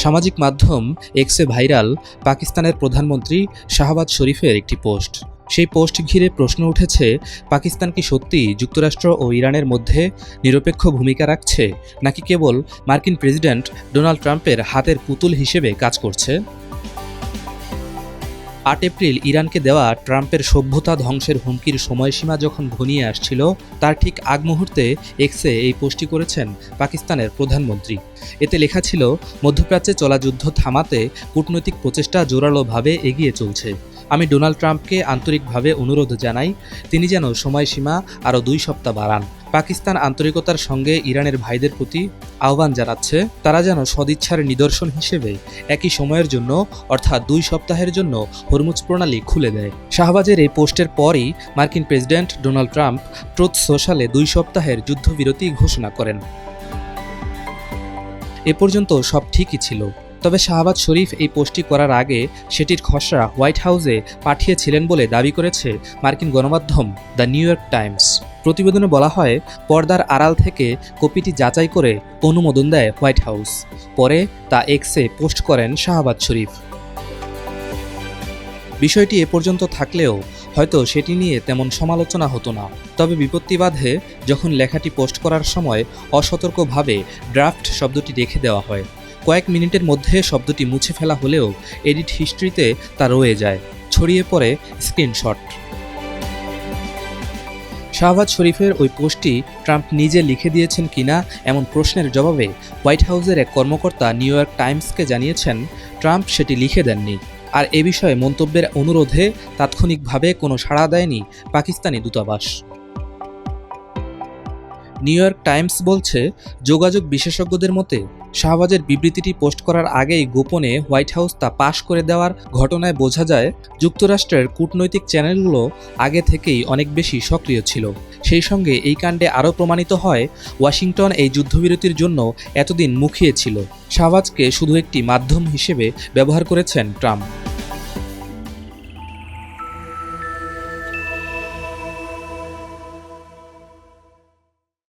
সামাজিক মাধ্যম এক্সে ভাইরাল পাকিস্তানের প্রধানমন্ত্রী শাহবাজ শরীফের একটি পোস্ট। সেই পোস্ট ঘিরে প্রশ্ন উঠেছে, পাকিস্তান কি সত্যি যুক্তরাষ্ট্র ও ইরানের মধ্যে নিরপেক্ষ ভূমিকা রাখছে, নাকি কেবল মার্কিন প্রেসিডেন্ট ডোনাল্ড ট্রাম্পের হাতের পুতুল হিসেবে কাজ করছে? ৮ এপ্রিল ইরানকে দেওয়া ট্রাম্পের সভ্যতা ধ্বংসের হুমকির সময়সীমা যখন ঘনিয়ে আসছিল, তার ঠিক আগ মুহূর্তে এক্সে এই পোস্টটি করেছেন পাকিস্তানের প্রধানমন্ত্রী। এতে লেখা ছিল, মধ্যপ্রাচ্যে চলা যুদ্ধ থামাতে কূটনৈতিক প্রচেষ্টা জোরালোভাবে এগিয়ে চলছে। আমি ডোনাল্ড ট্রাম্পকে আন্তরিকভাবে অনুরোধ জানাই, তিনি যেন সময়সীমা আরও 2 সপ্তাহ বাড়ান। পাকিস্তান আন্তরিকতার সঙ্গে ইরানের ভাইদের প্রতি আহ্বান জানাচ্ছে, তারা যেন সদিচ্ছার নিদর্শন হিসেবে একই সময়ের জন্য অর্থাৎ 2 সপ্তাহের জন্য হরমুজ প্রণালী খুলে দেয়। শাহবাজের এই পোস্টের পরই মার্কিন প্রেসিডেন্ট ডোনাল্ড ট্রাম্প ট্রুথ সোশ্যালে 2 সপ্তাহের যুদ্ধবিরতি ঘোষণা করেন। এ পর্যন্ত সব ঠিকই ছিল, তবে শাহবাজ শরীফ এই পোস্টটি করার আগে সেটির খসড়া হোয়াইট হাউসে পাঠিয়েছিলেন বলে দাবি করেছে মার্কিন গণমাধ্যম দ্য নিউ ইয়র্ক টাইমস। প্রতিবেদনে বলা হয়, পর্দার আড়াল থেকে কপিটি যাচাই করে অনুমোদন দেয় হোয়াইট হাউস। পরে তা এক্সে পোস্ট করেন শাহবাজ শরীফ। বিষয়টি এ পর্যন্ত থাকলেও হয়তো সেটি নিয়ে তেমন সমালোচনা হতো না, তবে বিপত্তি বাধে যখন লেখাটি পোস্ট করার সময় অসতর্কভাবে ড্রাফট শব্দটি রেখে দেওয়া হয়। কয়েক মিনিটের মধ্যে শব্দটি মুছে ফেলা হলেও এডিট হিস্ট্রিতে তা রয়ে যায়, ছড়িয়ে পড়ে স্ক্রিনশট। শাহবাজ শরীফের ওই পোস্টটি ট্রাম্প নিজে লিখে দিয়েছেন কিনা এমন প্রশ্নের জবাবে হোয়াইট হাউসের এক কর্মকর্তা নিউ ইয়র্ক টাইমসকে জানিয়েছেন, ট্রাম্প সেটি লিখে দেননি। আর এ বিষয়ে মন্তব্যের অনুরোধে তাৎক্ষণিকভাবে কোনো সাড়া দেয়নি পাকিস্তানি দূতাবাস। নিউ ইয়র্ক টাইমস বলছে, যোগাযোগ বিশেষজ্ঞদের মতে শাহবাজের বিবৃতিটি পোস্ট করার আগেই গোপনে হোয়াইট হাউস তা পাশ করে দেওয়ার ঘটনায় বোঝা যায়, যুক্তরাষ্ট্রের কূটনৈতিক চ্যানেলগুলো আগে থেকেই অনেক বেশি সক্রিয় ছিল। সেই সঙ্গে এই কাণ্ডে আরও প্রমাণিত হয়, ওয়াশিংটন এই যুদ্ধবিরতির জন্য এতদিন মুখিয়ে ছিল। শাহবাজকে শুধু একটি মাধ্যম হিসেবে ব্যবহার করেছেন ট্রাম্প।